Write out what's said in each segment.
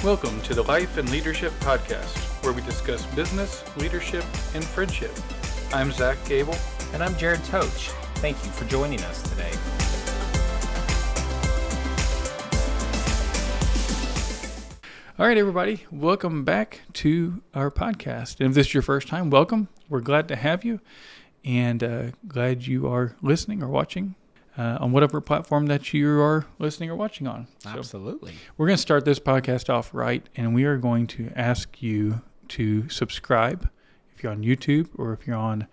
Welcome to the Life and Leadership Podcast, where we discuss business, leadership, and friendship. I'm Zach Gable. And I'm Jared Toach. Thank you for joining us today. All right, everybody, welcome back to our podcast. And if this is your first time, welcome. We're glad to have you, and glad you are listening or watching on whatever platform that you are listening or watching on. Absolutely. We're going to start this podcast off right, and we are going to ask you to subscribe if you're on YouTube or if you're on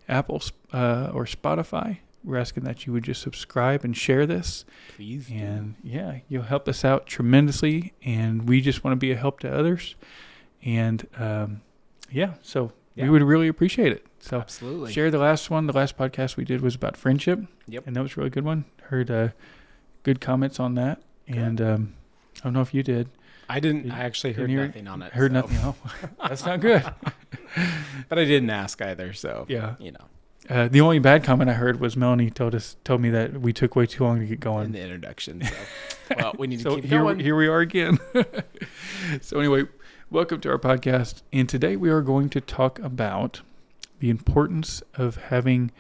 Apple or Spotify. We're asking that you would just subscribe and share this. Please. And yeah, you'll help us out tremendously, and we just want to be a help to others. And we would really appreciate it. So absolutely. Share the last one. The last podcast we did was about friendship. Yep. And that was a really good one. Heard good comments on that. Good. And I don't know if you did. I didn't. I actually heard nothing on it. Heard nothing. Oh, that's not good. But I didn't ask either. So yeah, you know. The only bad comment I heard was Melanie told me that we took way too long to get going in the introduction. So, well, we need to keep here, going. Here we are again. So anyway, welcome to our podcast. And today we are going to talk about the importance of having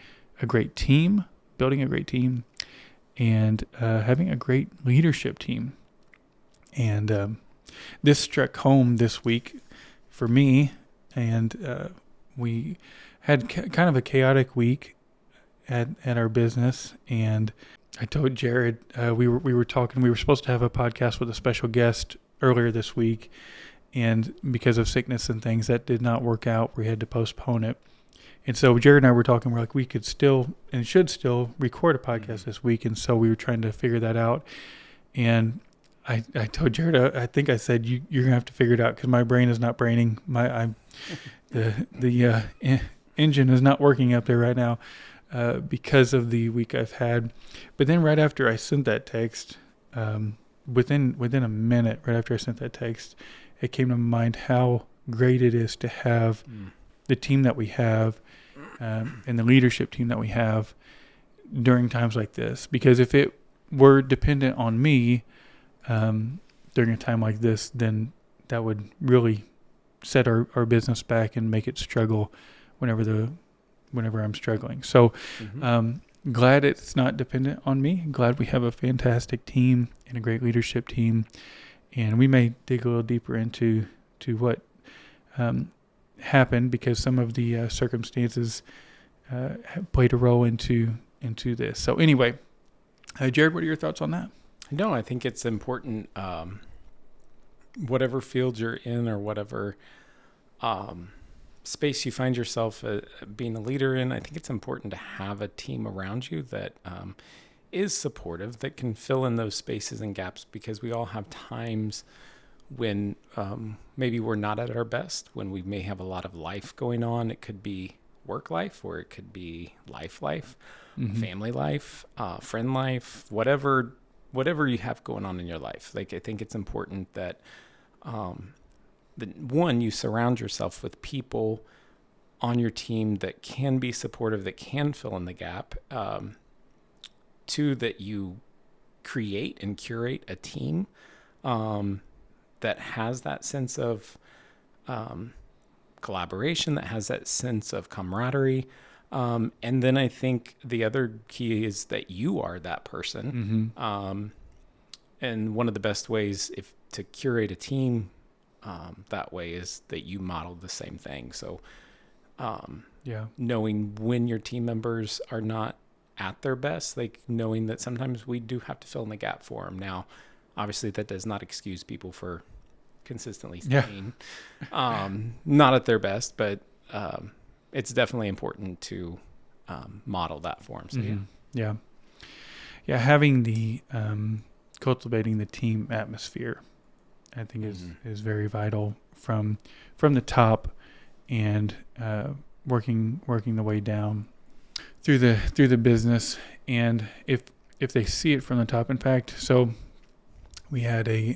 a great team, building a great team, and having a great leadership team. And this struck home this week for me, and we had kind of a chaotic week at our business. And I told Jared, we were talking, we were supposed to have a podcast with a special guest earlier this week, and because of sickness and things, that did not work out. We had to postpone it. And so Jared and I were talking, we're like, we could still and should still record a podcast this week. And so we were trying to figure that out. And I told Jared, I think I said, you're going to have to figure it out because my brain is not braining. The engine is not working up there right now because of the week I've had. But then right after I sent that text, within a minute, right after I sent that text, it came to mind how great it is to have the team that we have and the leadership team that we have during times like this. Because if it were dependent on me during a time like this, then that would really set our business back and make it struggle whenever I'm struggling. So glad it's not dependent on me. Glad we have a fantastic team and a great leadership team. And we may dig a little deeper into what happened, because some of the circumstances have played a role into this. So anyway, Jared, what are your thoughts on that? No, I think it's important, whatever field you're in or whatever space you find yourself being a leader in, I think it's important to have a team around you that is supportive, that can fill in those spaces and gaps, because we all have times when maybe we're not at our best, when we may have a lot of life going on. It could be work life, or it could be life, family life, friend life, whatever you have going on in your life. Like, I think it's important that one, you surround yourself with people on your team that can be supportive, that can fill in the gap. Two, that you create and curate a team that has that sense of collaboration, that has that sense of camaraderie. And then I think the other key is that you are that person. And one of the best ways to curate a team that way is that you model the same thing. So knowing when your team members are not at their best, like knowing that sometimes we do have to fill in the gap for them. Now, obviously that does not excuse people for consistently staying not at their best, but it's definitely important to model that for them. So having the cultivating the team atmosphere, I think is very vital from the top, and working the way down through the business. And if they see it from the top, in fact, so we had I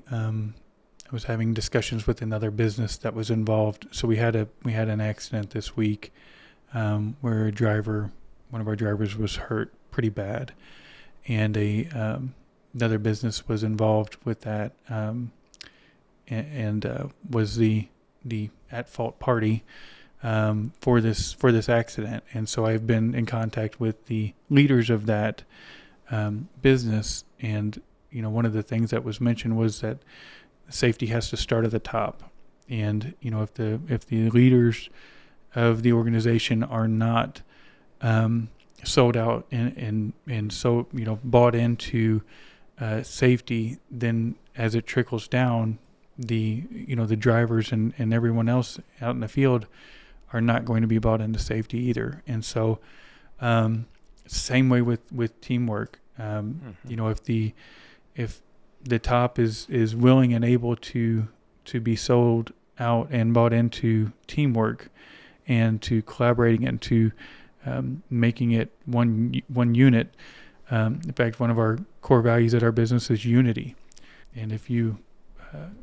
was having discussions with another business that was involved. So we had an accident this week where one of our drivers was hurt pretty bad, and another business was involved with that. and was the at fault party for this accident. And so I've been in contact with the leaders of that business, and one of the things that was mentioned was that safety has to start at the top. And if the leaders of the organization are not sold out and so bought into safety, then as it trickles down, the drivers and everyone else out in the field are not going to be bought into safety either. And so same way with teamwork. If the top is willing and able to be sold out and bought into teamwork and to collaborating and to making it one unit. In fact, one of our core values at our business is unity. And if you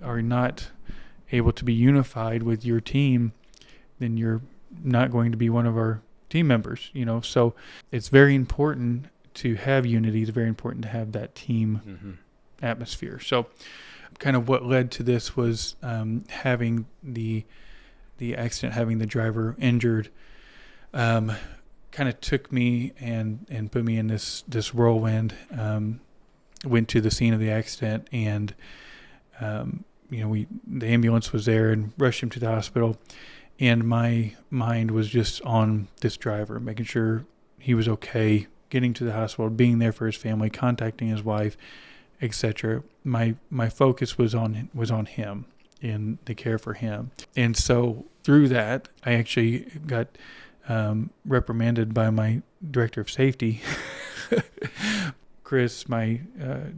are not able to be unified with your team, then you're not going to be one of our team members. So it's very important to have unity. It's very important to have that team atmosphere. So kind of what led to this was having the accident, having the driver injured, kind of took me and put me in this whirlwind. Went to the scene of the accident, and the ambulance was there and rushed him to the hospital, and my mind was just on this driver, making sure he was okay, getting to the hospital, being there for his family, contacting his wife, etc. My focus was on him and the care for him. And so through that, I actually got reprimanded by my director of safety, Chris, my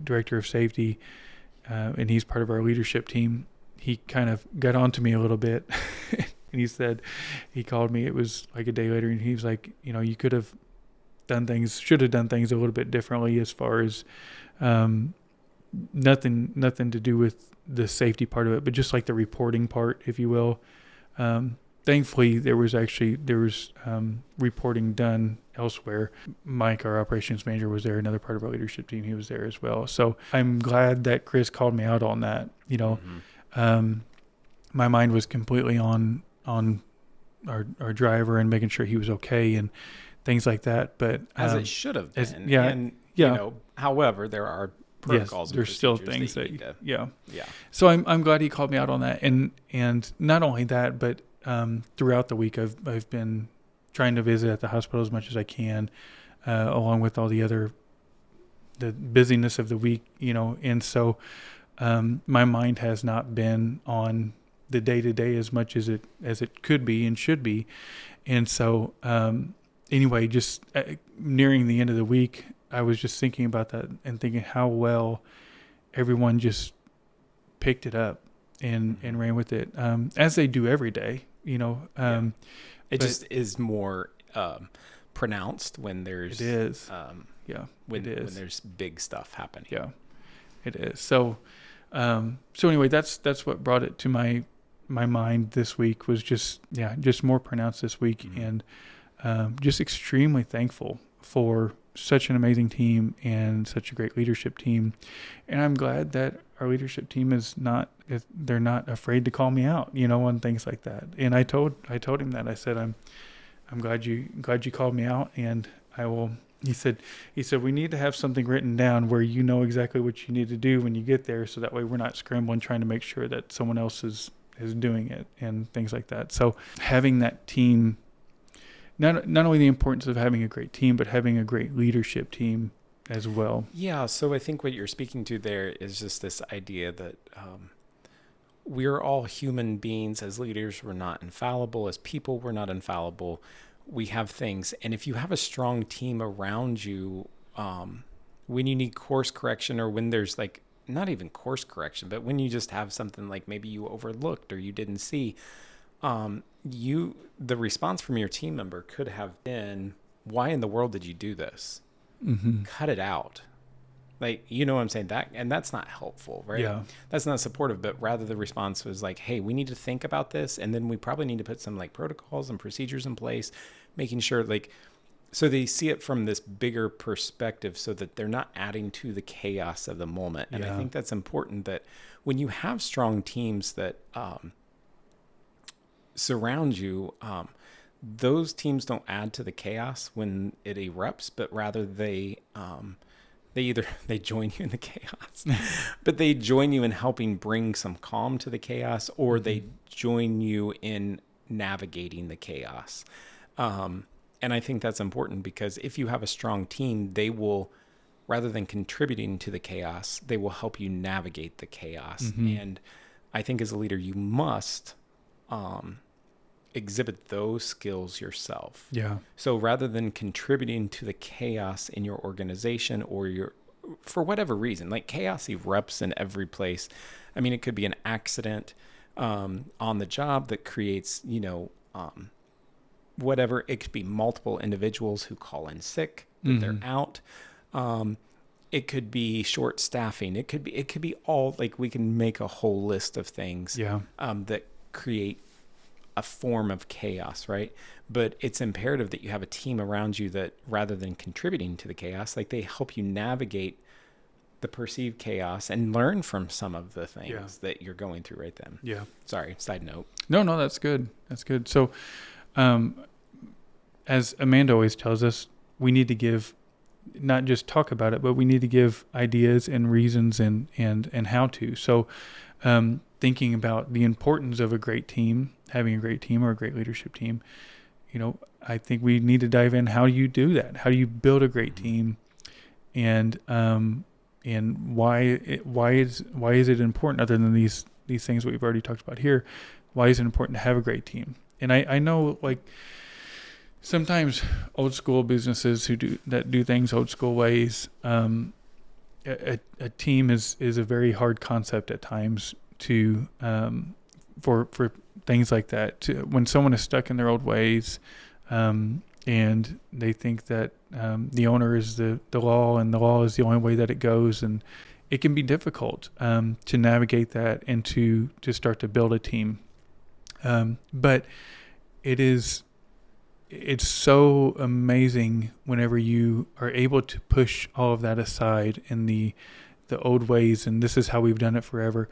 director of safety, and he's part of our leadership team. He kind of got onto me a little bit, and he called me. It was like a day later, and he was like, you should have done things a little bit differently as far as nothing to do with the safety part of it, but just like the reporting part, if you will. Thankfully, there was reporting done elsewhere. Mike, our operations manager, was there. Another part of our leadership team, he was there as well. So I'm glad that Chris called me out on that. My mind was completely on our driver and making sure he was okay and things like that. But as it should have been. However, there are protocols. Yes, there's still things that yeah. So I'm glad he called me out on that, and not only that, but throughout the week I've been trying to visit at the hospital as much as I can, along with all the busyness of the week, and so my mind has not been on the day-to-day as much as it could be and should be. And so anyway, just nearing the end of the week, I was just thinking about that and thinking how well everyone just picked it up and ran with it, as they do every day. It just is more pronounced when there's it is when there's big stuff happening. Yeah, it is. So anyway, that's what brought it to my mind this week, was just more pronounced this week. And just extremely thankful for such an amazing team and such a great leadership team. And I'm glad that our leadership team they're not afraid to call me out, on things like that. And I told him that. I said, I'm glad you called me out, and I will. He said, we need to have something written down where you know exactly what you need to do when you get there, so that way we're not scrambling trying to make sure that someone else is doing it and things like that. So having that team, not only the importance of having a great team, but having a great leadership team as well. Yeah. So I think what you're speaking to there is just this idea that we're all human beings. As leaders, we're not infallible. As people, we're not infallible. We have things. And if you have a strong team around you, when you need course correction, or when there's not even course correction, but when you just have something like maybe you overlooked or you didn't see, the response from your team member could have been, why in the world did you do this? Mm-hmm. Cut it out. You know what I'm saying? And that's not helpful, right? Yeah. That's not supportive, but rather the response was like, hey, we need to think about this. And then we probably need to put some protocols and procedures in place, making sure So they see it from this bigger perspective so that they're not adding to the chaos of the moment. And I think that's important, that when you have strong teams that surround you, those teams don't add to the chaos when it erupts, but rather they join you in the chaos, but they join you in helping bring some calm to the chaos, or they join you in navigating the chaos. And I think that's important, because if you have a strong team, they will, rather than contributing to the chaos, they will help you navigate the chaos. And I think as a leader, you must exhibit those skills yourself. Yeah. So rather than contributing to the chaos in your organization, or for whatever reason, like chaos erupts in every place. I mean, it could be an accident on the job that creates, whatever. It could be multiple individuals who call in sick, that they're out. It could be short staffing. It could be all, like, we can make a whole list of things that create a form of chaos, right? But it's imperative that you have a team around you that, rather than contributing to the chaos, like, they help you navigate the perceived chaos and learn from some of the things that you're going through right then. Yeah. Sorry, side note. No, that's good. That's good. So, as Amanda always tells us, we need to give, not just talk about it, but we need to give ideas and reasons and how to. So, thinking about the importance of a great team, having a great team or a great leadership team, I think we need to dive in. How do you do that? How do you build a great team? And why is it important, other than these things we've already talked about here? Why is it important to have a great team? And I know, like, sometimes old school businesses who do things old school ways, a team is a very hard concept at times to for things like that. When someone is stuck in their old ways, and they think that the owner is the law, and the law is the only way that it goes, and it can be difficult to navigate that and to start to build a team. But it's so amazing whenever you are able to push all of that aside in the old ways, and this is how we've done it forever,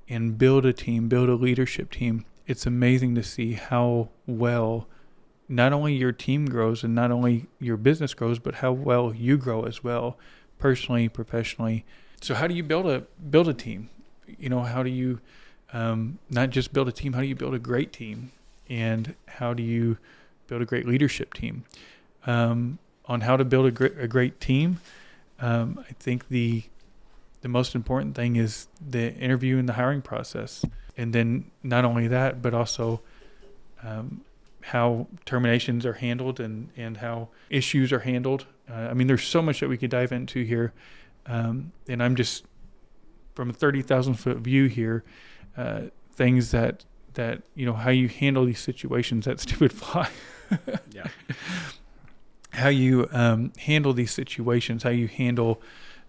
and build a team, build a leadership team. It's amazing to see how well not only your team grows and not only your business grows, but how well you grow as well, personally, professionally. So how do you build a team? How do you not just build a team, how do you build a great team? And how do you build a great leadership team? On how to build a great team, I think the most important thing is the interview and the hiring process. And then not only that, but also how terminations are handled and how issues are handled. There's so much that we could dive into here. And I'm just, from a 30,000 foot view here, things that how you handle these situations, that stupid fly. Yeah. How you handle these situations, how you handle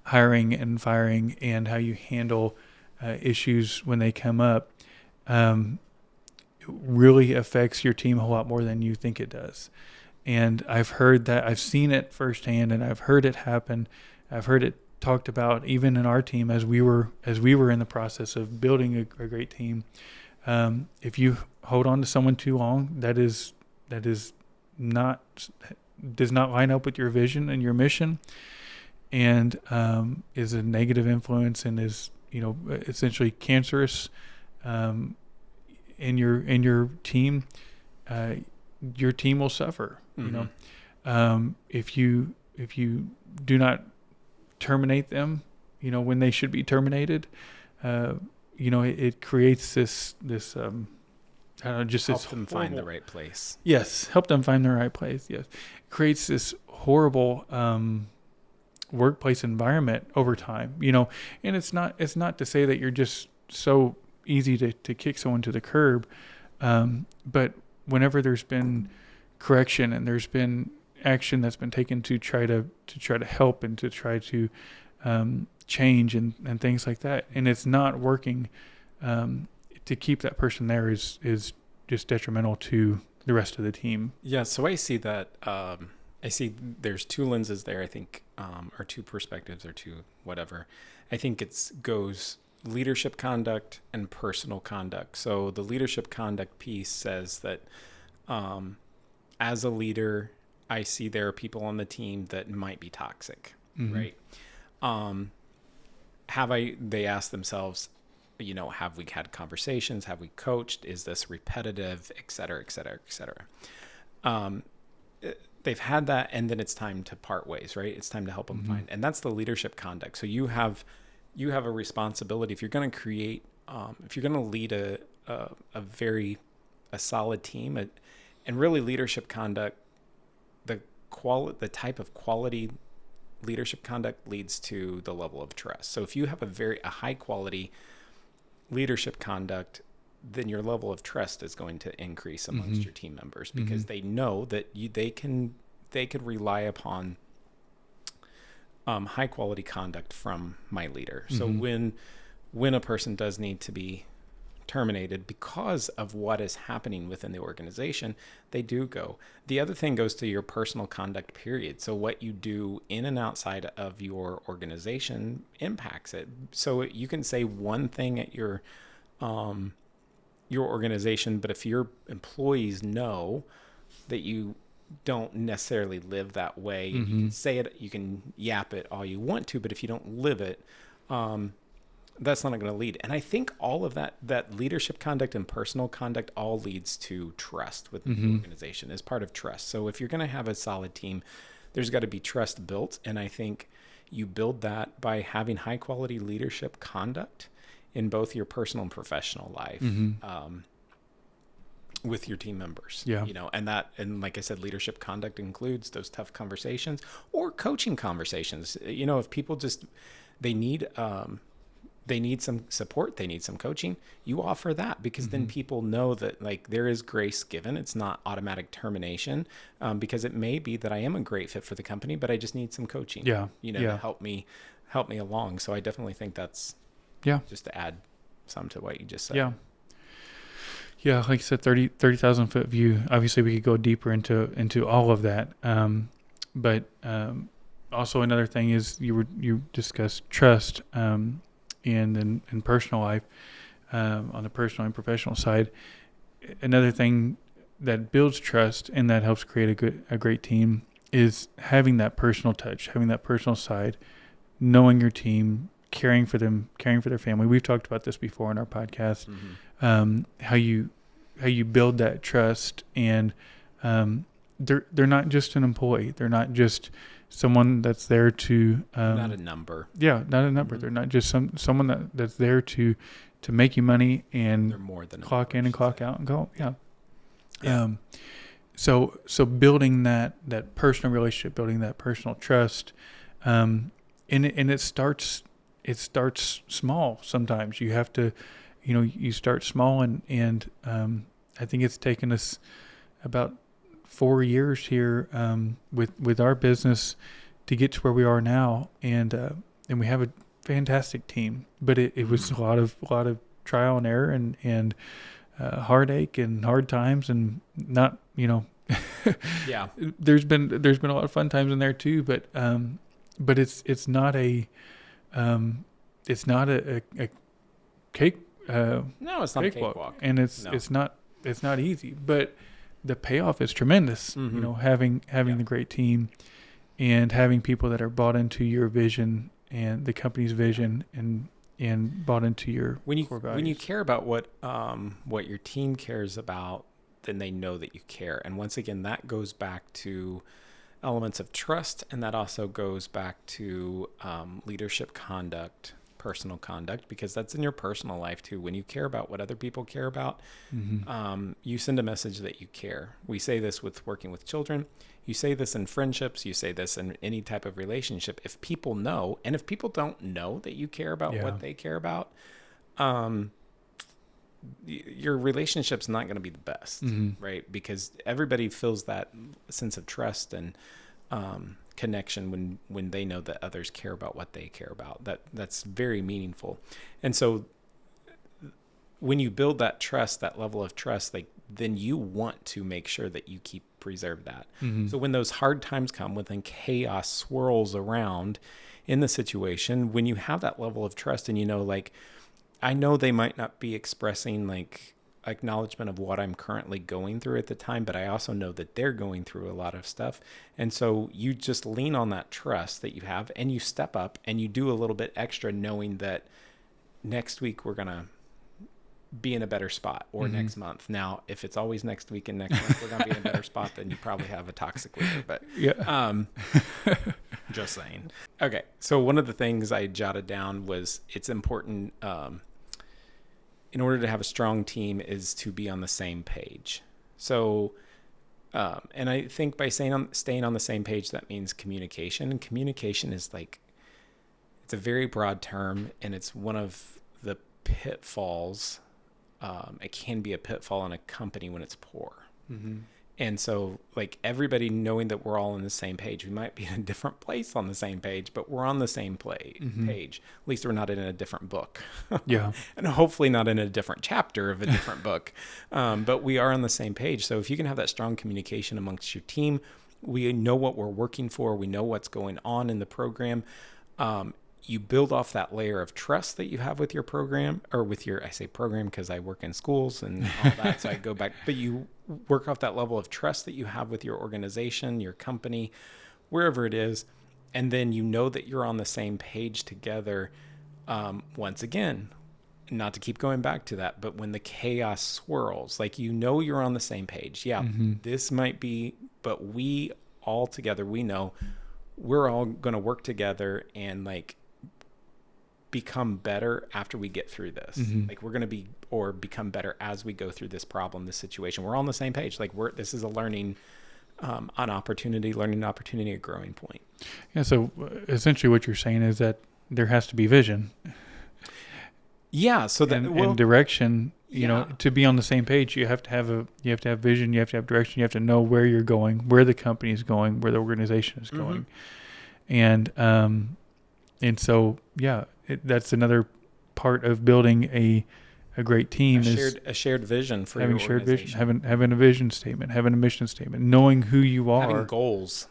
hiring and firing, and how you handle issues when they come up, really affects your team a whole lot more than you think it does. And I've heard that, I've seen it firsthand, and I've heard it happen. I've heard it talked about even in our team as we were in the process of building a great team. If you hold on to someone too long, that does not line up with your vision and your mission, and is a negative influence, and is essentially cancerous in your team. Your team will suffer. Mm-hmm. If you do not terminate them, when they should be terminated, it creates this help them find the right place. Yes, help them find the right place. Yes, it creates this horrible workplace environment over time. And it's not to say that you're just so easy to kick someone to the curb, but whenever there's been correction and there's been action that's been taken to try to help and to try to change and things like that, and it's not working, to keep that person there is just detrimental to the rest of the team. Yeah, so I see that I see there's two lenses there, I think, or two perspectives or two, whatever. I think goes leadership conduct and personal conduct. So the leadership conduct piece says that as a leader, I see there are people on the team that might be toxic, right? They ask themselves, have we had conversations? Have we coached? Is this repetitive, et cetera, et cetera, et cetera? They've had that, and then it's time to part ways, right? It's time to help them find, and that's the leadership conduct. So you have a responsibility if you're going to create, if you're going to lead a solid team, and really leadership conduct, the type of quality leadership conduct leads to the level of trust. So if you have a high quality leadership conduct, then your level of trust is going to increase amongst your team members, because they know that they can rely upon high quality conduct from my leader. So when a person does need to be terminated because of what is happening within the organization, they do go. The other thing goes to your personal conduct, period. So what you do in and outside of your organization impacts it. So you can say one thing at your organization, but if your employees know that you don't necessarily live that way, you can say it, you can yap it all you want to, but if you don't live it, that's not going to lead. And I think all of that leadership conduct and personal conduct all leads to trust within the organization as part of trust. So if you're going to have a solid team, there's got to be trust built. And I think you build that by having high quality leadership conduct in both your personal and professional life, with your team members. Yeah. And like I said, leadership conduct includes those tough conversations or coaching conversations. If people they need some support, they need some coaching, you offer that, because then people know that there is grace given. It's not automatic termination, because it may be that I am a great fit for the company, but I just need some coaching, to help me along. So I definitely think that's just to add some to what you just said. Yeah, like I said, 30,000 foot view. Obviously, we could go deeper into all of that. But also another thing is you discussed trust, and in personal life, on the personal and professional side. Another thing that builds trust and that helps create a great team is having that personal touch, having that personal side, knowing your team, caring for them, caring for their family. We've talked about this before in our podcast. How you build that trust, and they're not just an employee. They're not just someone that's there to not a number. Yeah, not a number. They're not just someone that's there to make you money, and they're more than clock in and clock out and go. So building that personal relationship, building that personal trust, and it starts small. Sometimes you have to, you start small, and I think it's taken us about 4 years here with our business to get to where we are now, and we have a fantastic team. But it was a lot of trial and error, and heartache and hard times, and not yeah. There's been a lot of fun times in there too, but it's not a cake. No, it's not a cakewalk, and it's not easy, but the payoff is tremendous. Having the great team, and having people that are bought into your vision and the company's vision, and bought into your core values. When you care about what your team cares about, then they know that you care. And once again, that goes back to elements of trust, and that also goes back to leadership conduct, personal conduct, because that's in your personal life too. When you care about what other people care about, you send a message that you care. We say this with working with children. You say this in friendships. You say this in any type of relationship. If people know, and if people don't know that you care about what they care about, your relationship's not going to be the best, right? Because everybody feels that sense of trust and connection when they know that others care about what they care about. That's very meaningful. And so when you build that trust, that level of trust, then you want to make sure that you preserve that. Mm-hmm. So when those hard times come, when chaos swirls around in the situation, when you have that level of trust and like, I know they might not be expressing like acknowledgement of what I'm currently going through at the time, but I also know that they're going through a lot of stuff. And so you just lean on that trust that you have and you step up and you do a little bit extra, knowing that next week we're going to be in a better spot, or Mm-hmm. next month. Now, if it's always next week and next month we're going to be in a better spot, then you probably have a toxic leader. But just saying. Okay. So one of the things I jotted down was it's important, in order to have a strong team, is to be on the same page. So, and I think by staying on the same page, that means communication. And communication is like, it's a very broad term, and it's one of the pitfalls. It can be a pitfall in a company when it's poor. Mm-hmm. And so like everybody knowing that we're all on the same page, we might be in a different place on the same page, but we're on the same Mm-hmm. page. At least we're not in a different book. Yeah. And hopefully not in a different chapter of a different book. But we are on the same page. So if you can have that strong communication amongst your team, we know what we're working for. We know what's going on in the program. You build off that layer of trust that you have with your program, or with your, I say program because I work in schools and all that. So I go back, but you work off that level of trust that you have with your organization, your company, wherever it is. And then you know that you're on the same page together. Once again, not to keep going back to that, but when the chaos swirls, like, you're on the same page. Yeah, Mm-hmm. this might be, but we all together, we know we're all going to work together and like become better after we get through this. Mm-hmm. Like we're going to become better as we go through this problem, this situation. We're all on the same page. Like this is a learning opportunity, a growing point. Yeah. So essentially what you're saying is that there has to be vision. Yeah. So that, and direction, you know, to be on the same page, you have to have vision, you have to have direction, you have to know where you're going, where the company is going, where the organization is going. Mm-hmm. And so, yeah, that's another part of building a great team, a shared vision for having your shared vision, organization. having a vision statement, having a mission statement, knowing who you are,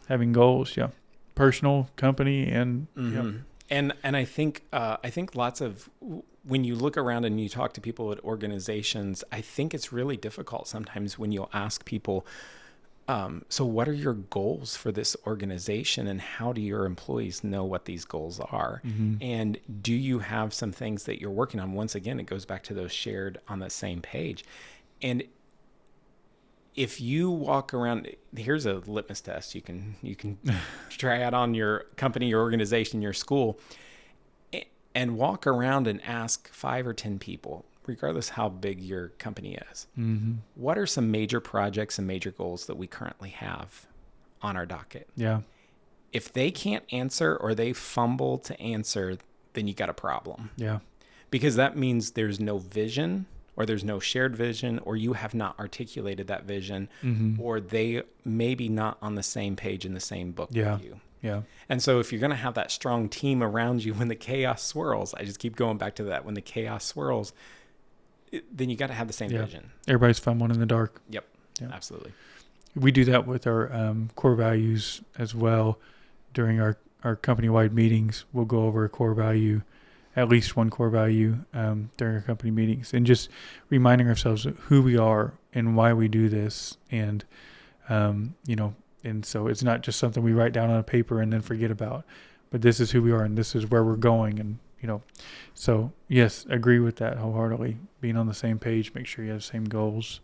having goals, yeah, personal, company, and mm-hmm. And I think lots of, when you look around and you talk to people at organizations, I think it's really difficult sometimes when you'll ask people, so what are your goals for this organization, and how do your employees know what these goals are? Mm-hmm. And do you have some things that you're working on? Once again, it goes back to those shared on the same page. And if you walk around, here's a litmus test you can try out on your company, your organization, your school, and walk around and ask 5 or 10 people, regardless how big your company is, mm-hmm. what are some major projects and major goals that we currently have on our docket? Yeah. If they can't answer, or they fumble to answer, then you got a problem. Yeah. Because that means there's no vision, or there's no shared vision, or you have not articulated that vision, mm-hmm. or they maybe not on the same page in the same book with you. Yeah. And so if you're going to have that strong team around you when the chaos swirls, I just keep going back to that, when the chaos swirls, then you got to have the same vision. Everybody's fumbling in the dark. Yep. Yeah. Absolutely. We do that with our core values as well. During our company-wide meetings, we'll go over a core value, at least one core value during our company meetings, and just reminding ourselves of who we are and why we do this. And, and so it's not just something we write down on a paper and then forget about, but this is who we are and this is where we're going. And, so yes, agree with that wholeheartedly. Being on the same page, make sure you have the same goals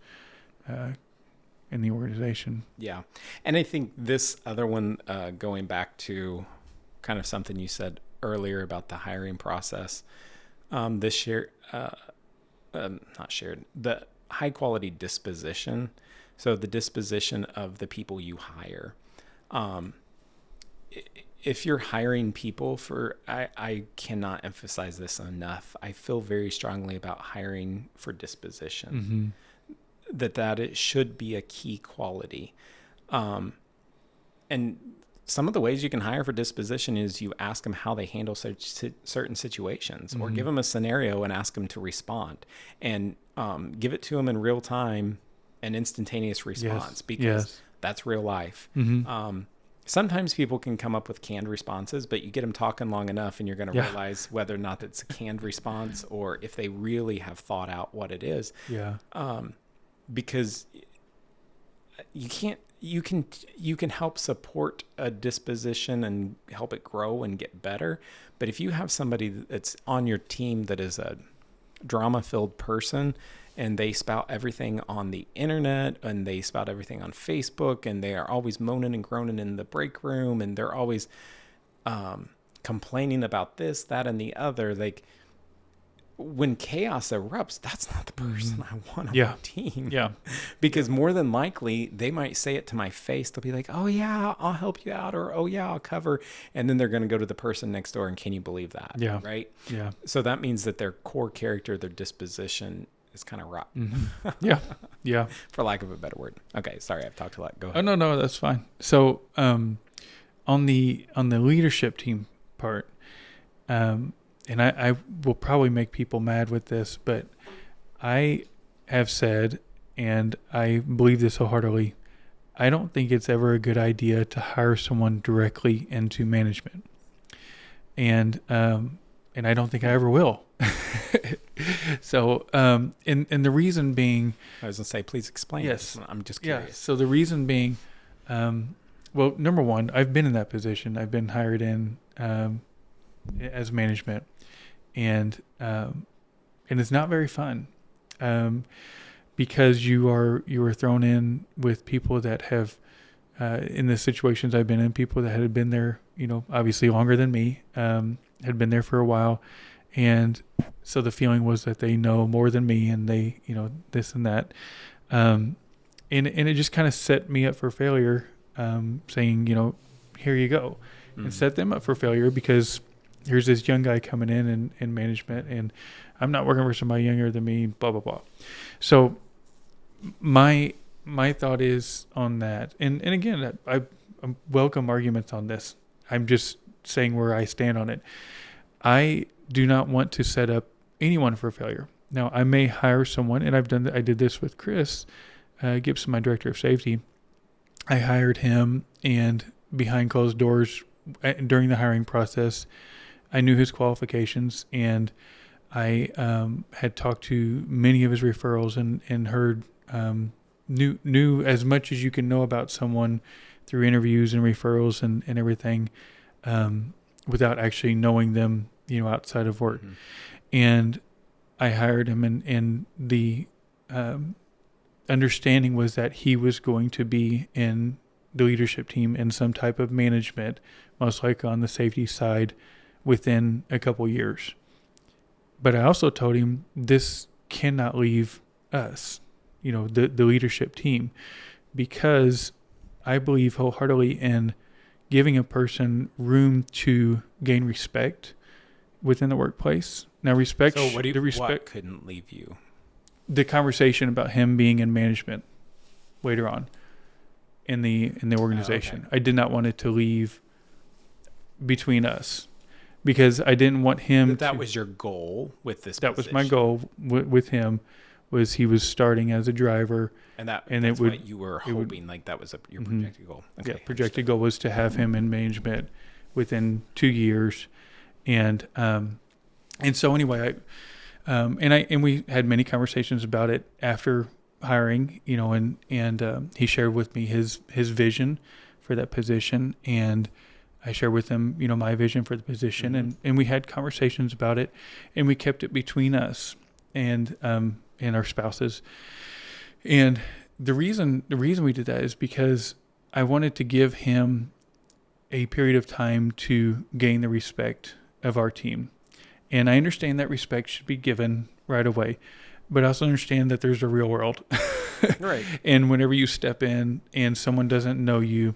in the organization. Yeah. And I think this other one, going back to kind of something you said earlier about the hiring process, the high quality disposition. So the disposition of the people you hire. If you're hiring people I cannot emphasize this enough. I feel very strongly about hiring for disposition, Mm-hmm. that it should be a key quality. And some of the ways you can hire for disposition is you ask them how they handle certain situations, Mm-hmm. or give them a scenario and ask them to respond, and give it to them in real time an instantaneous response Yes. because Yes. that's real life. Mm-hmm. Sometimes people can come up with canned responses, but you get them talking long enough and you're going to Yeah. realize whether or not it's a canned response or if they really have thought out what it is. Yeah. Because you can help support a disposition and help it grow and get better. But if you have somebody that's on your team that is a drama-filled person and they spout everything on the internet and they spout everything on Facebook and they are always moaning and groaning in the break room and they're always complaining about this, that, and the other, like when chaos erupts, that's not the person I want on my team. Yeah. Because more than likely, they might say it to my face. They'll be like, oh, yeah, I'll help you out. Or, oh, yeah, I'll cover. And then they're going to go to the person next door. And can you believe that? Yeah. Right? Yeah. So that means that their core character, their disposition is kind of rotten. Mm-hmm. Yeah. Yeah. For lack of a better word. Okay. Sorry, I've talked a lot. Go Oh, ahead. no, that's fine. So, on the leadership team part, and I will probably make people mad with this, but I have said, and I believe this wholeheartedly, I don't think it's ever a good idea to hire someone directly into management. And I don't think I ever will. So, and the reason being, I was going to say, please explain. Yes. I'm just yeah. curious. So the reason being, well, number one, I've been in that position. I've been hired in as management, and it's not very fun, because you are thrown in with people that have, in the situations I've been in, people that had been there, obviously longer than me, had been there for a while, and so the feeling was that they know more than me, and they, this and that, and it just kind of set me up for failure, saying, here you go, and set them up for failure because here's this young guy coming in management, and I'm not working for somebody younger than me, blah, blah, blah. So my thought is on that. And again, I welcome arguments on this. I'm just saying where I stand on it. I do not want to set up anyone for failure. Now, I may hire someone, and I did this with Chris Gibson, my director of safety. I hired him, and behind closed doors during the hiring process, I knew his qualifications, and I had talked to many of his referrals and heard, knew as much as you can know about someone through interviews and referrals and everything, without actually knowing them, outside of work. Mm-hmm. And I hired him, and the understanding was that he was going to be in the leadership team in some type of management, most likely on the safety side, within a couple years. But I also told him this cannot leave us, the leadership team, because I believe wholeheartedly in giving a person room to gain respect within the workplace. Now, respect. So what couldn't leave you? The conversation about him being in management later on in the organization. Oh, okay. I did not want it to leave between us, because I didn't want him. But that was your goal with this. That position. Was my goal with him. Was he was starting as a driver, and that's what you were hoping. Like that was your projected goal. Okay, yeah, projected goal was to have him in management within 2 years, and so anyway, and we had many conversations about it after hiring, and he shared with me his vision for that position, and I shared with him, my vision for the position, mm-hmm. and we had conversations about it, and we kept it between us and our spouses. And the reason we did that is because I wanted to give him a period of time to gain the respect of our team. And I understand that respect should be given right away, but I also understand that there's a real world. Right. And whenever you step in and someone doesn't know you,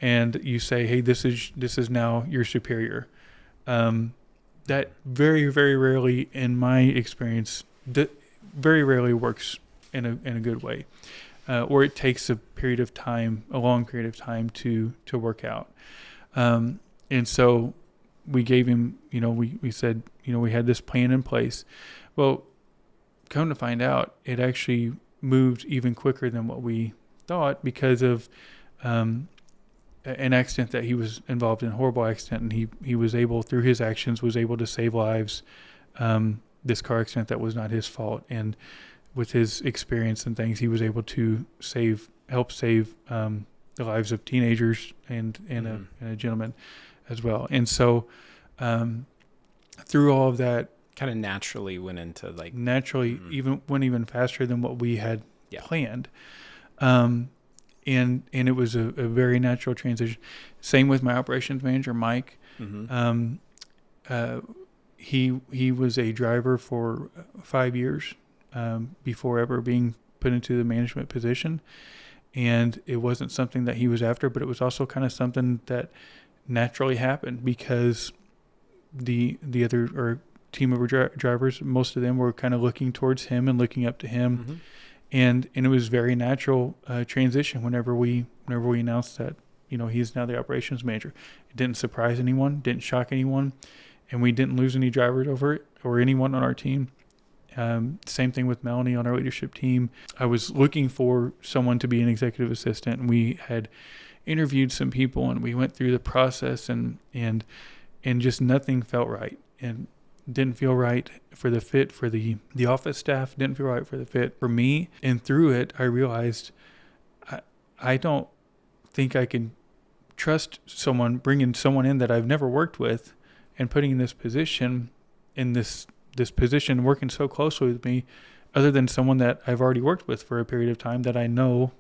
and you say, hey, this is now your superior, that very, very rarely, in my experience, very rarely works in a good way, or it takes a long period of time to work out. And so we gave him, we said, we had this plan in place. Well, come to find out, it actually moved even quicker than what we thought because of an accident that he was involved in, a horrible accident, and he was able, through his actions, was able to save lives. This car accident that was not his fault, and with his experience and things, he was able to help save the lives of teenagers and a gentleman as well. And so through all of that, kind of naturally went into like even went even faster than what we had planned. And it was a very natural transition. Same with my operations manager, Mike. He was a driver for 5 years before ever being put into the management position. And it wasn't something that he was after, but it was also kind of something that naturally happened because the other or team of drivers, most of them were kind of looking towards him and looking up to him. And it was very natural transition whenever we announced that, he's now the operations manager. It didn't surprise anyone, didn't shock anyone, and we didn't lose any drivers over it or anyone on our team. Same thing with Melanie on our leadership team. I was looking for someone to be an executive assistant, and we had interviewed some people, and we went through the process, and just nothing felt right, and didn't feel right for the fit for the office staff, didn't feel right for the fit for me. And through it, I realized I don't think I can trust someone, bringing someone in that I've never worked with and putting in this position, working so closely with me, other than someone that I've already worked with for a period of time that I know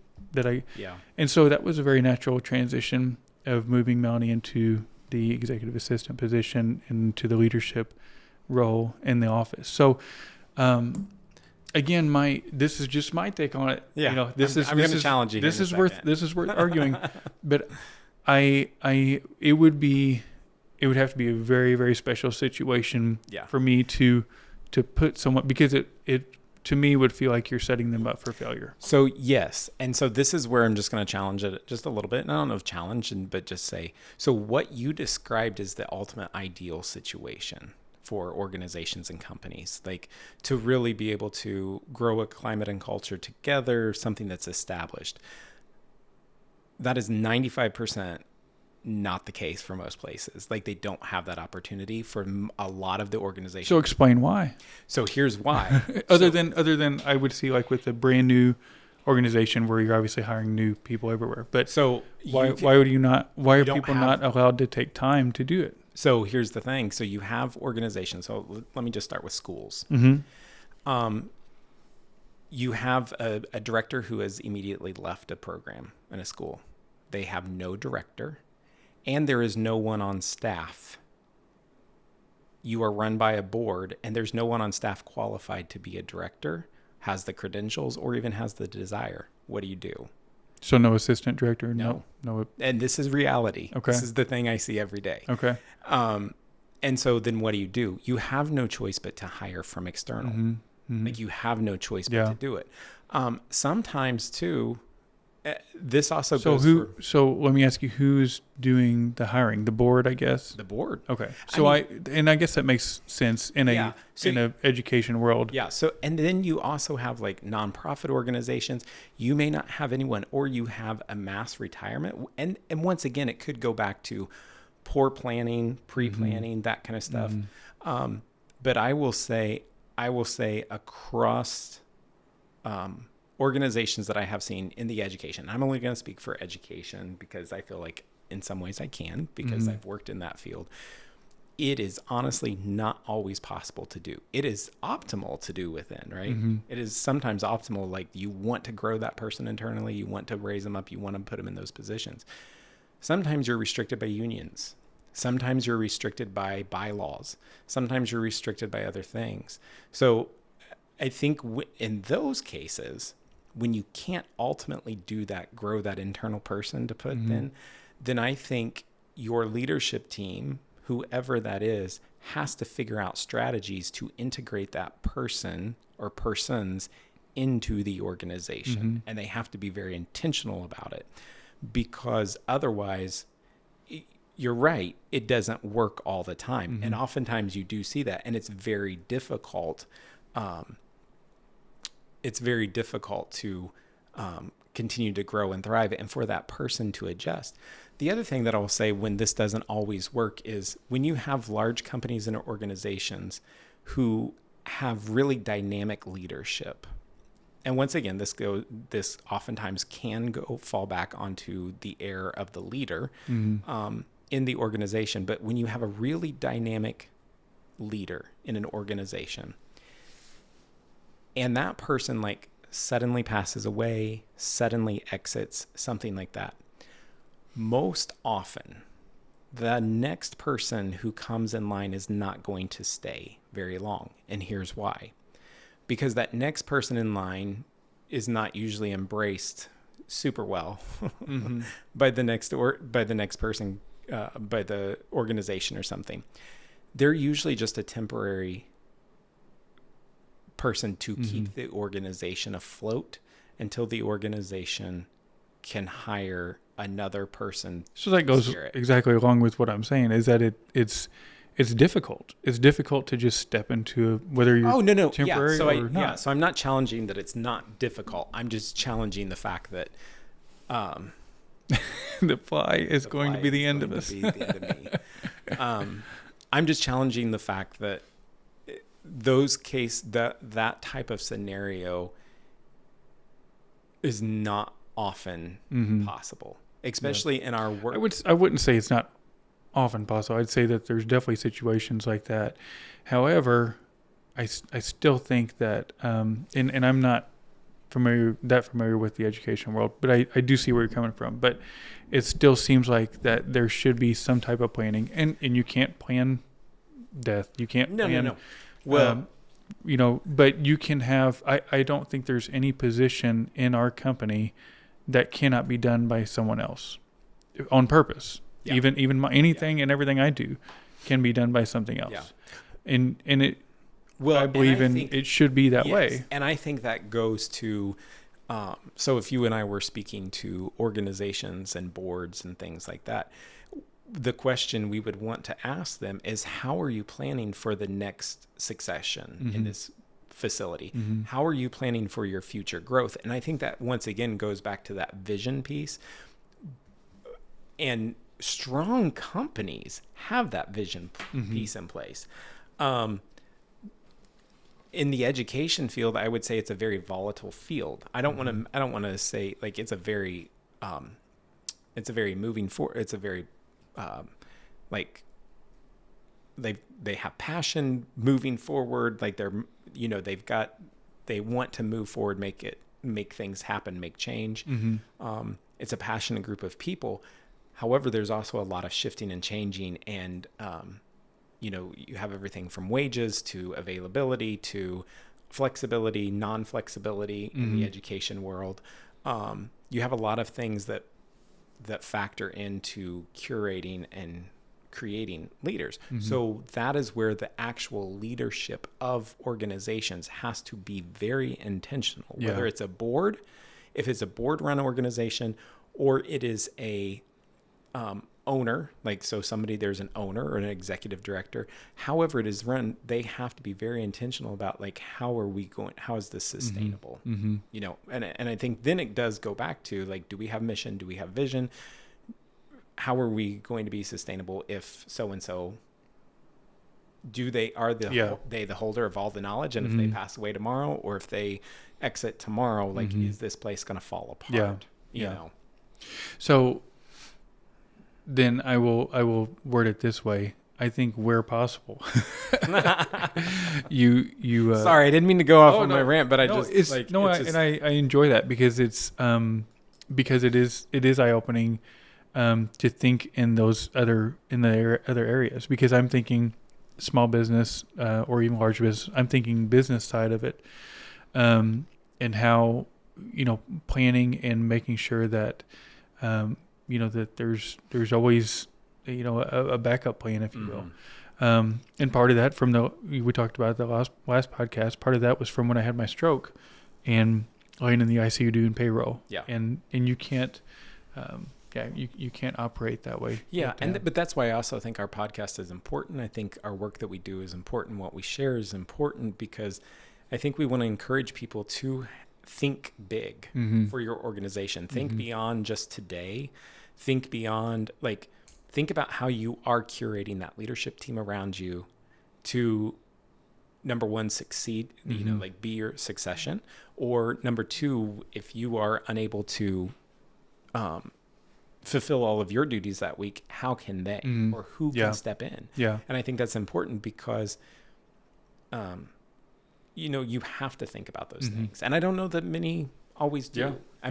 and so that was a very natural transition of moving Melanie into the executive assistant position and to the leadership role in the office. So, again, this is just my take on it. Yeah. I'm going to challenge you. This is worth arguing, but it would have to be a very, very special situation for me to put someone, because it to me would feel like you're setting them up for failure. So yes. And so this is where I'm just going to challenge it just a little bit. And I don't know if challenge, but just say, so what you described is the ultimate ideal situation for organizations and companies, like to really be able to grow a climate and culture together, something that's established. That is 95% not the case for most places. Like they don't have that opportunity for a lot of the organizations. So explain why. So here's why. other than I would see like with a brand new organization where you're obviously hiring new people everywhere. But so why are people not allowed to take time to do it? So here's the thing. So you have organizations. So let me just start with schools. You have a director who has immediately left a program in a school. They have no director, and there is no one on staff. You are run by a board, and there's no one on staff qualified to be a director, has the credentials, or even has the desire. What do you do? So no assistant director? No. No. And this is reality. Okay. This is the thing I see every day. Okay. And so then what do? You have no choice but to hire from external. Like you have no choice but to do it. Sometimes too, this also goes So let me ask you, who's doing the hiring? The board, I guess? The board. Okay. So I guess that makes sense in a education world. Yeah. So, and then you also have like nonprofit organizations. You may not have anyone, or you have a mass retirement. And once again, it could go back to poor planning, pre-planning, that kind of stuff. But I will say across, organizations that I have seen in the education. I'm only going to speak for education because I feel like in some ways I can, because I've worked in that field. It is honestly not always possible to do. It is optimal to do within, right? It is sometimes optimal. Like you want to grow that person internally. You want to raise them up. You want to put them in those positions. Sometimes you're restricted by unions. Sometimes you're restricted by bylaws. Sometimes you're restricted by other things. So I think in those cases, when you can't ultimately do that, grow that internal person to put then I think your leadership team, whoever that is, has to figure out strategies to integrate that person or persons into the organization. And they have to be very intentional about it, because otherwise, you're right, it doesn't work all the time. And oftentimes you do see that, and it's very difficult it's very difficult to continue to grow and thrive, and for that person to adjust. The other thing that I'll say when this doesn't always work is when you have large companies and organizations who have really dynamic leadership. And once again, this oftentimes can fall back onto the error of the leader in the organization. But when you have a really dynamic leader in an organization, and that person like suddenly passes away, suddenly exits, something like that, most often the next person who comes in line is not going to stay very long. And here's why. Because that next person in line is not usually embraced super well by the next person, by the organization or something. They're usually just a temporary person to keep the organization afloat until the organization can hire another person. So that goes exactly along with what I'm saying, is that it's difficult. It's difficult to just step into whether you're temporary or not. Yeah, so I'm not challenging that it's not difficult. I'm just challenging the fact that the fly is going to be the end of us. I'm just challenging the fact that that type of scenario is not often possible, especially in our work. I wouldn't say it's not often possible. I'd say that there's definitely situations like that. However, I still think that, and I'm not familiar with the education world, but I do see where you're coming from. But it still seems like that there should be some type of planning, and you can't plan death. You can't plan. No. Well, but you can have. I don't think there's any position in our company that cannot be done by someone else on purpose. Yeah. Even anything and everything I do can be done by something else. Yeah. And it. Well, I believe it should be that way. And I think that goes to, so if you and I were speaking to organizations and boards and things like that, the question we would want to ask them is, how are you planning for the next succession in this facility? How are you planning for your future growth? And I think that once again goes back to that vision piece. And strong companies have that vision piece in place. In the education field, I would say it's a very volatile field. I don't want to say like it's a very moving forward. It's a very like they have passion moving forward. Like they want to move forward, make things happen, make change. It's a passionate group of people. However, there's also a lot of shifting and changing, and you have everything from wages to availability to flexibility, non-flexibility in the education world. You have a lot of things that factor into curating and creating leaders. So that is where the actual leadership of organizations has to be very intentional, whether it's a board, if it's a board-run organization, or it is a owner, like there's an owner or an executive director, however it is run, they have to be very intentional about like, how is this sustainable? And I think then it does go back to like, do we have mission? Do we have vision? How are we going to be sustainable if so-and-so, are they the holder of all the knowledge? And if they pass away tomorrow, or if they exit tomorrow, like, is this place going to fall apart? You know? So then I will word it this way. I think where possible, you. Sorry, I didn't mean to go off on my rant, but I enjoy that because it is eye opening to think in those other areas, because I'm thinking small business or even large business. I'm thinking business side of it, and how planning and making sure that. That there's always, a backup plan, if you will. And part of that we talked about the last podcast, part of that was from when I had my stroke and laying in the ICU doing payroll. Yeah. And you can't, you can't operate that way. Yeah. But that's why I also think our podcast is important. I think our work that we do is important. What we share is important because, I think we want to encourage people to think big for your organization. Think beyond just today. Think beyond, like, think about how you are curating that leadership team around you to, number one, succeed, you know, like be your succession, or number two, if you are unable to fulfill all of your duties that week, how can they, or who can step in? Yeah. And I think that's important because, you know, you have to think about those things. And I don't know that many always do. Yeah. I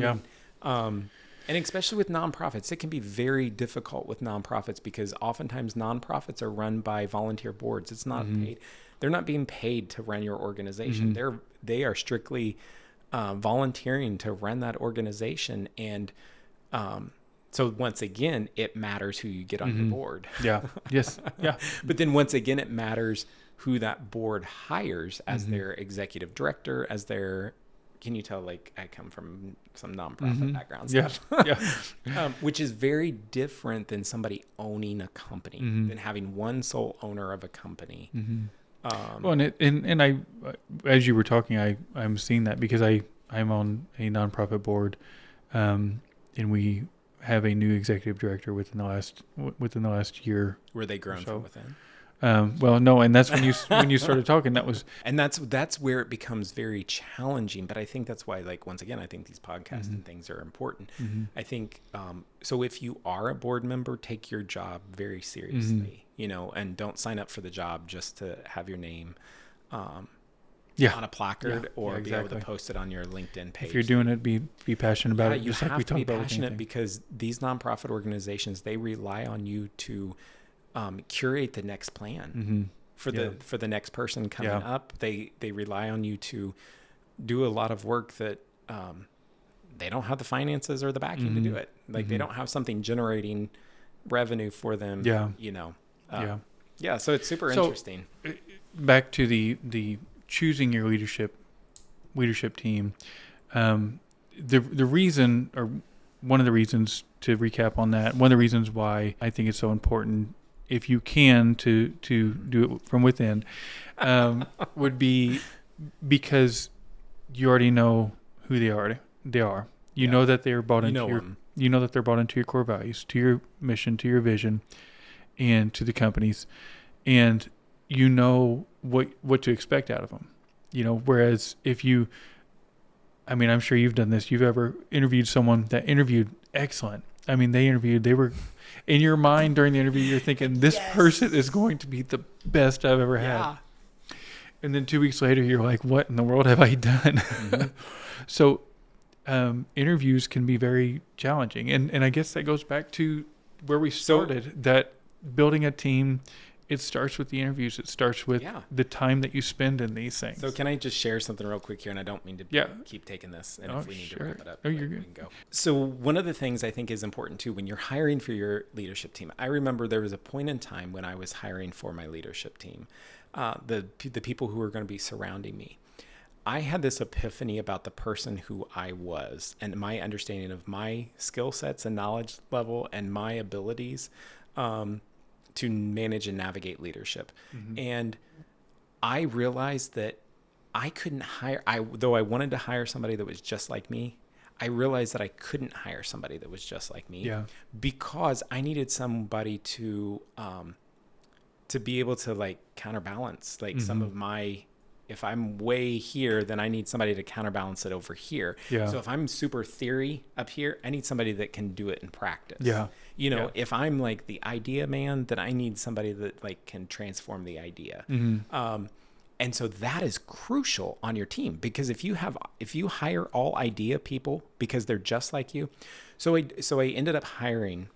mean, and especially with nonprofits, it can be very difficult with nonprofits because oftentimes nonprofits are run by volunteer boards. It's not paid. They're not being paid to run your organization. They are strictly volunteering to run that organization. And so once again, it matters who you get on your board. Yeah. Yes. Yeah. But then once again, it matters who that board hires as their executive director, as their, can you tell, like, I come from some nonprofit background stuff, which is very different than somebody owning a company, than having one sole owner of a company. Well, and I, as you were talking, I'm seeing that because I'm on a nonprofit board, and we have a new executive director within the last year. Were they grown from within? Well, no, and that's when you started talking. That was, and that's where it becomes very challenging. But I think that's why, like, once again, I think these podcasts and things are important. I think so. If you are a board member, take your job very seriously, you know, and don't sign up for the job just to have your name on a placard or be able to post it on your LinkedIn page. If you're doing it, be passionate about it. You have to be passionate because these nonprofit organizations, they rely on you to curate the next plan for the next person coming up. They rely on you to do a lot of work that they don't have the finances or the backing to do it. Like they don't have something generating revenue for them. You know. So it's super interesting. Back to the choosing your leadership team. The reason, or one of the reasons, to recap on that, one of the reasons why I think it's so important, if you can, to do it from within, would be because you already know who they are. You know that they're bought into you know that they're bought into your core values, to your mission, to your vision, and to the companies, and you know what to expect out of them. You know, whereas if you, I mean, I'm sure you've done this. You've ever interviewed someone that interviewed excellent. I mean, they were in your mind during the interview, you're thinking this person is going to be the best I've ever had. And then 2 weeks later, you're like, what in the world have I done? So interviews can be very challenging. And I guess that goes back to where we started, that building a team, it starts with the interviews. It starts with the time that you spend in these things. So can I just share something real quick here? And I don't mean to keep taking this. And if we need to wrap it up, you're good. We can go. So one of the things I think is important too, when you're hiring for your leadership team, I remember there was a point in time when I was hiring for my leadership team, the people who were going to be surrounding me. I had this epiphany about the person who I was and my understanding of my skill sets and knowledge level and my abilities, to manage and navigate leadership. And I realized that I couldn't hire, though I wanted to hire somebody that was just like me, I realized that I couldn't hire somebody that was just like me because I needed somebody to be able to, like, counterbalance, like, some of my, if I'm way here, then I need somebody to counterbalance it over here. So if I'm super theory up here, I need somebody that can do it in practice. You know, if I'm like the idea man, then I need somebody that, like, can transform the idea. And so that is crucial on your team, because if you hire all idea people because they're just like you. So I ended up hiring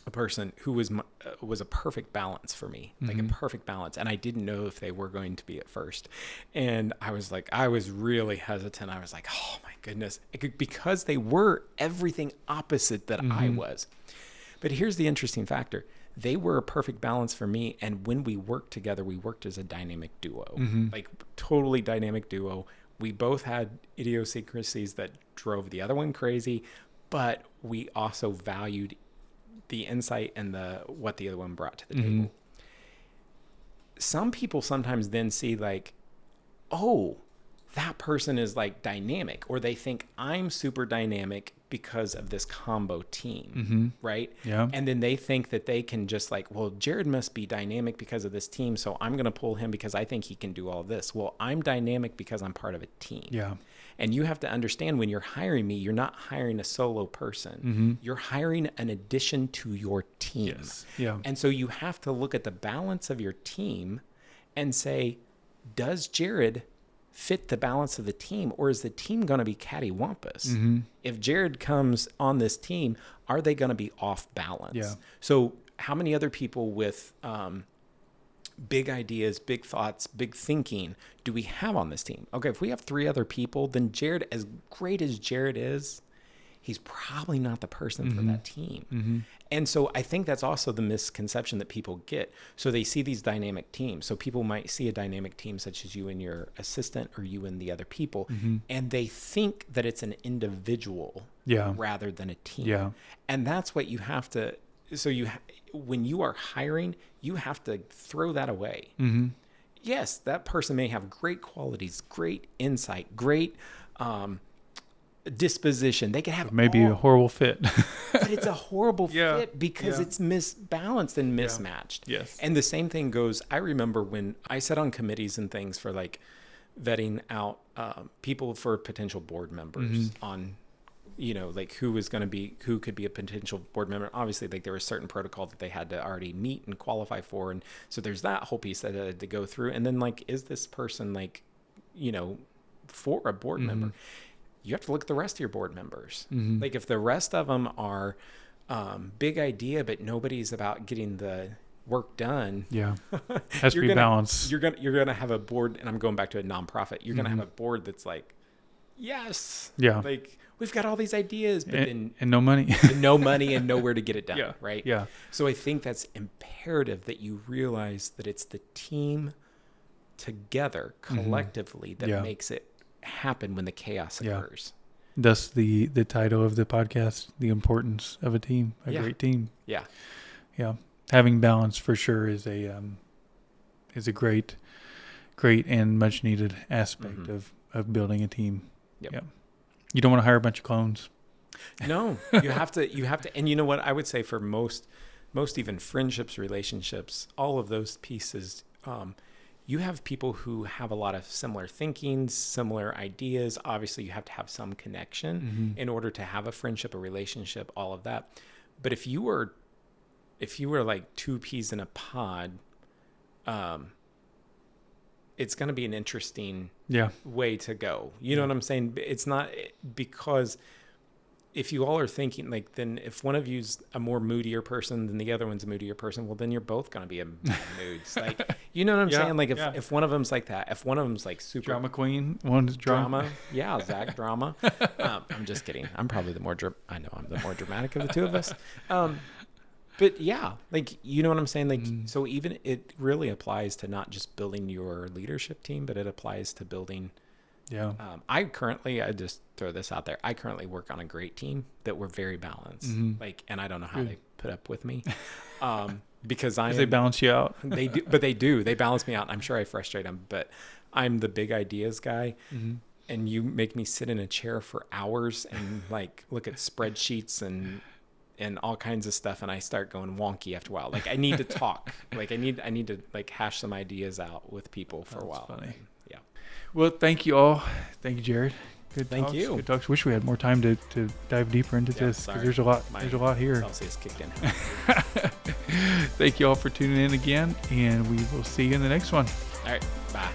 a person who was a perfect balance for me, like a perfect balance. And I didn't know if they were going to be at first. And I was really hesitant. I was like, oh my goodness, because they were everything opposite that I was. But here's the interesting factor. They were a perfect balance for me. And when we worked together, we worked as a dynamic duo, like totally dynamic duo. We both had idiosyncrasies that drove the other one crazy, but we also valued the insight and what the other one brought to the table. Some people sometimes then see, like, oh, that person is like dynamic, or they think I'm super dynamic because of this combo team, right? Yeah. And then they think that they can just like, well, Jared must be dynamic because of this team, so I'm going to pull him because I think he can do all this. Well, I'm dynamic because I'm part of a team. Yeah. And you have to understand, when you're hiring me, you're not hiring a solo person. You're hiring an addition to your team. Yes. Yeah. And so you have to look at the balance of your team and say, does Jared fit the balance of the team, or is the team going to be cattywampus? If Jared comes on this team, are they going to be off balance? Yeah. So how many other people with big ideas, big thoughts, big thinking do we have on this team? Okay, if we have 3 other people, then Jared, as great as Jared is, he's probably not the person for that team. And so I think that's also the misconception that people get. So they see these dynamic teams. So people might see a dynamic team such as you and your assistant, or you and the other people, and they think that it's an individual rather than a team. Yeah. And that's what you have to, so when you are hiring, you have to throw that away. Yes, that person may have great qualities, great insight, great disposition. They could have Maybe a horrible fit. but it's a horrible Yeah. fit because Yeah. it's misbalanced and mismatched. Yes. And the same thing goes, I remember when I sat on committees and things for like vetting out people for potential board members on, you know, like who could be a potential board member. Obviously, like there was certain protocol that they had to already meet and qualify for. And so there's that whole piece that I had to go through. And then like, is this person like, you know, for a board member? You have to look at the rest of your board members. Like if the rest of them are big idea, but nobody's about getting the work done. Yeah. Has to be balanced. You're gonna have a board, and I'm going back to a nonprofit. You're gonna have a board that's like, yes, like we've got all these ideas, but and no money. no money and nowhere to get it done. Yeah. Right. Yeah. So I think that's imperative that you realize that it's the team together collectively that makes it happen when the chaos occurs. Thus the title of the podcast, The Importance of a Team, a great team. Yeah. Yeah. Having balance for sure is a great and much needed aspect of building a team. Yep. Yeah. You don't want to hire a bunch of clones. No, you have to, and you know what I would say for most even friendships, relationships, all of those pieces, you have people who have a lot of similar thinking, similar ideas. Obviously, you have to have some connection in order to have a friendship, a relationship, all of that. But if you were like 2 peas in a pod, it's going to be an interesting way to go. You know what I'm saying? It's not, because if you all are thinking like, then if one of you's a more moodier person than the other one's a moodier person, well, then you're both going to be in moods. Like, you know what I'm saying? Like if one of them's like that, if one of them's like super drama queen, one's drama. Yeah, Zach drama. I'm just kidding. I'm probably I'm the more dramatic of the two of us. But yeah, like, you know what I'm saying? Like, so even it really applies to not just building your leadership team, but it applies to building. Yeah. I just throw this out there. I currently work on a great team that we're very balanced. Like, and I don't know how they put up with me. Because they balance you out. They do, but they do. They balance me out. I'm sure I frustrate them, but I'm the big ideas guy. And you make me sit in a chair for hours and like look at spreadsheets and all kinds of stuff, and I start going wonky after a while. Like I need to talk. Like I need to like hash some ideas out with people for a while. Funny. And, yeah. Well, thank you all. Thank you, Jared. Thank you. Good talks. Wish we had more time to dive deeper into this, because there's a lot. There's a lot here. Celsius kicked in. Thank you all for tuning in again, and we will see you in the next one. All right. Bye.